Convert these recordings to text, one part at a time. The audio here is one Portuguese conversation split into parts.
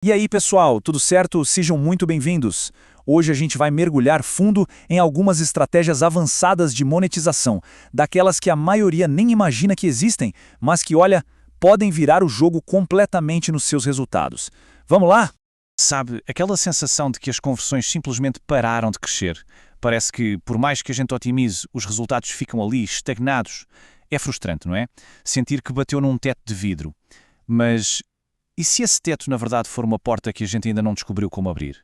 E aí, pessoal, tudo certo? Sejam muito bem-vindos. Hoje a gente vai mergulhar fundo em algumas estratégias avançadas de monetização, daquelas que a maioria nem imagina que existem, mas que, olha, podem virar o jogo completamente nos seus resultados. Vamos lá? Sabe, aquela sensação de que as conversões simplesmente pararam de crescer. Parece que, por mais que a gente otimize, os resultados ficam ali, estagnados. É frustrante, não é? Sentir que bateu num teto de vidro. Mas e se esse teto, na verdade, for uma porta que a gente ainda não descobriu como abrir?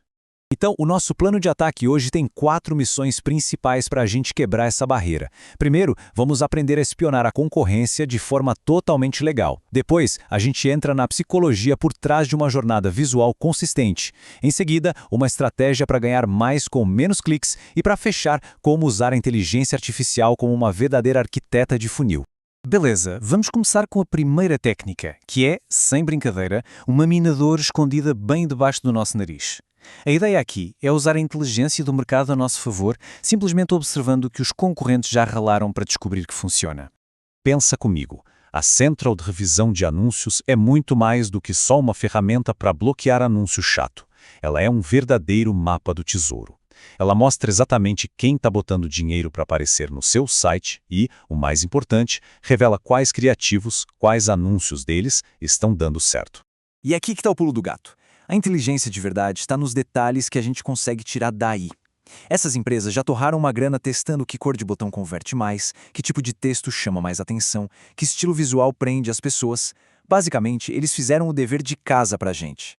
Então, o nosso plano de ataque hoje tem 4 missões principais para a gente quebrar essa barreira. Primeiro, vamos aprender a espionar a concorrência de forma totalmente legal. Depois, a gente entra na psicologia por trás de uma jornada visual consistente. Em seguida, uma estratégia para ganhar mais com menos cliques e para fechar, como usar a inteligência artificial como uma verdadeira arquiteta de funil. Beleza, vamos começar com a primeira técnica, que é, sem brincadeira, uma minadora escondida bem debaixo do nosso nariz. A ideia aqui é usar a inteligência do mercado a nosso favor, simplesmente observando o que os concorrentes já ralaram para descobrir que funciona. Pensa comigo, a Central de Revisão de Anúncios é muito mais do que só uma ferramenta para bloquear anúncio chato. Ela é um verdadeiro mapa do tesouro. Ela mostra exatamente quem está botando dinheiro para aparecer no seu site e, o mais importante, revela quais criativos, quais anúncios deles estão dando certo. E aqui que está o pulo do gato. A inteligência de verdade está nos detalhes que a gente consegue tirar daí. Essas empresas já torraram uma grana testando que cor de botão converte mais, que tipo de texto chama mais atenção, que estilo visual prende as pessoas. Basicamente, eles fizeram o dever de casa para a gente.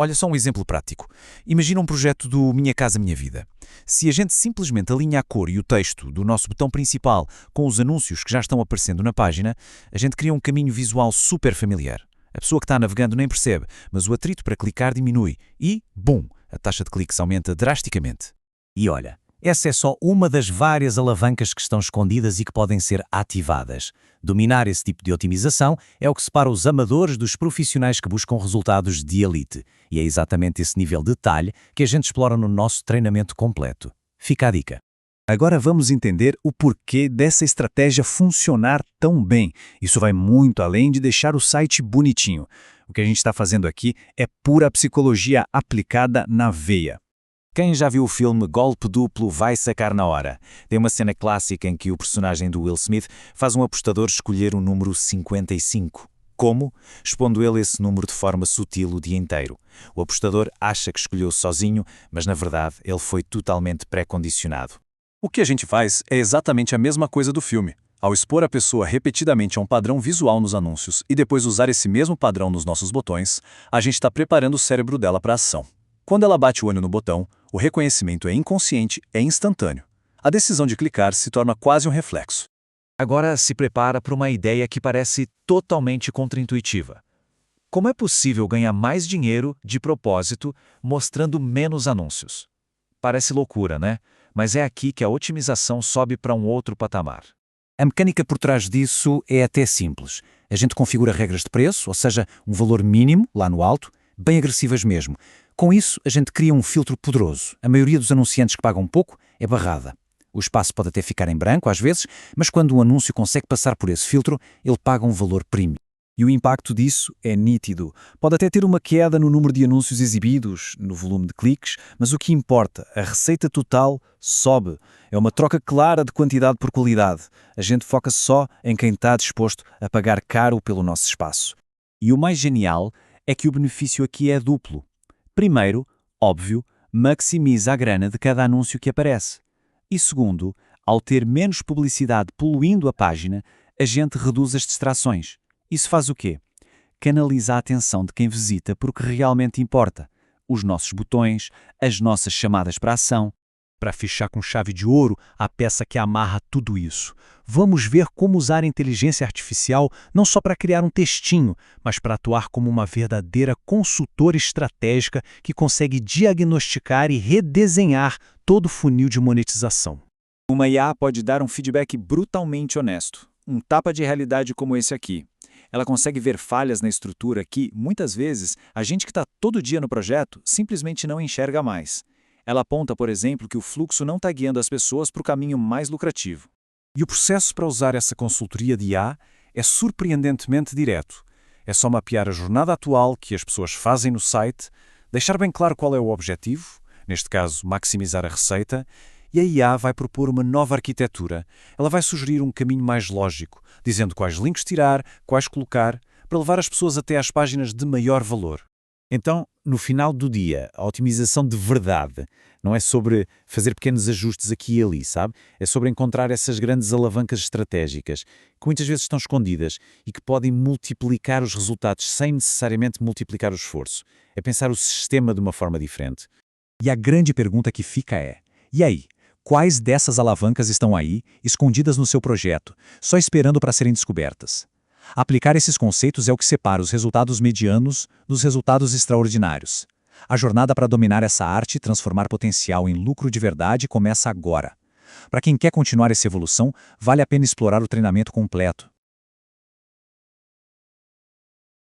Olha só um exemplo prático. Imagina um projeto do Minha Casa Minha Vida. Se a gente simplesmente alinha a cor e o texto do nosso botão principal com os anúncios que já estão aparecendo na página, a gente cria um caminho visual super familiar. A pessoa que está navegando nem percebe, mas o atrito para clicar diminui e, bum, a taxa de cliques aumenta drasticamente. E olha, essa é só uma das várias alavancas que estão escondidas e que podem ser ativadas. Dominar esse tipo de otimização é o que separa os amadores dos profissionais que buscam resultados de elite. E é exatamente esse nível de detalhe que a gente explora no nosso treinamento completo. Fica a dica. Agora vamos entender o porquê dessa estratégia funcionar tão bem. Isso vai muito além de deixar o site bonitinho. O que a gente está fazendo aqui é pura psicologia aplicada na veia. Quem já viu o filme Golpe Duplo vai sacar na hora? Tem uma cena clássica em que o personagem do Will Smith faz um apostador escolher o número 55. Como? Expondo ele esse número de forma sutil o dia inteiro. O apostador acha que escolheu sozinho, mas na verdade ele foi totalmente pré-condicionado. O que a gente faz é exatamente a mesma coisa do filme. Ao expor a pessoa repetidamente a um padrão visual nos anúncios e depois usar esse mesmo padrão nos nossos botões, a gente está preparando o cérebro dela para a ação. Quando ela bate o olho no botão, o reconhecimento é inconsciente, é instantâneo. A decisão de clicar se torna quase um reflexo. Agora se prepara para uma ideia que parece totalmente contraintuitiva. Como é possível ganhar mais dinheiro, de propósito, mostrando menos anúncios? Parece loucura, né? Mas é aqui que a otimização sobe para um outro patamar. A mecânica por trás disso é até simples. A gente configura regras de preço, ou seja, um valor mínimo, lá no alto, bem agressivas mesmo. Com isso, a gente cria um filtro poderoso. A maioria dos anunciantes que pagam pouco é barrada. O espaço pode até ficar em branco às vezes, mas quando um anúncio consegue passar por esse filtro, ele paga um valor premium. E o impacto disso é nítido. Pode até ter uma queda no número de anúncios exibidos, no volume de cliques, mas o que importa, a receita total sobe. É uma troca clara de quantidade por qualidade. A gente foca só em quem está disposto a pagar caro pelo nosso espaço. E o mais genial é que o benefício aqui é duplo. Primeiro, óbvio, maximiza a grana de cada anúncio que aparece. E segundo, ao ter menos publicidade poluindo a página, a gente reduz as distrações. Isso faz o quê? Canaliza a atenção de quem visita para o que realmente importa. Os nossos botões, as nossas chamadas para a ação. Para fechar com chave de ouro a peça que amarra tudo isso, vamos ver como usar a inteligência artificial não só para criar um textinho, mas para atuar como uma verdadeira consultora estratégica que consegue diagnosticar e redesenhar todo o funil de monetização. Uma IA pode dar um feedback brutalmente honesto, um tapa de realidade como esse aqui. Ela consegue ver falhas na estrutura que, muitas vezes, a gente que está todo dia no projeto simplesmente não enxerga mais. Ela aponta, por exemplo, que o fluxo não está guiando as pessoas para o caminho mais lucrativo. E o processo para usar essa consultoria de IA é surpreendentemente direto. É só mapear a jornada atual que as pessoas fazem no site, deixar bem claro qual é o objetivo, neste caso, maximizar a receita, e a IA vai propor uma nova arquitetura. Ela vai sugerir um caminho mais lógico, dizendo quais links tirar, quais colocar, para levar as pessoas até às páginas de maior valor. Então, no final do dia, a otimização de verdade não é sobre fazer pequenos ajustes aqui e ali, sabe? É sobre encontrar essas grandes alavancas estratégicas que muitas vezes estão escondidas e que podem multiplicar os resultados sem necessariamente multiplicar o esforço. É pensar o sistema de uma forma diferente. E a grande pergunta que fica é: e aí? Quais dessas alavancas estão aí, escondidas no seu projeto, só esperando para serem descobertas? Aplicar esses conceitos é o que separa os resultados medianos dos resultados extraordinários. A jornada para dominar essa arte e transformar potencial em lucro de verdade começa agora. Para quem quer continuar essa evolução, vale a pena explorar o treinamento completo.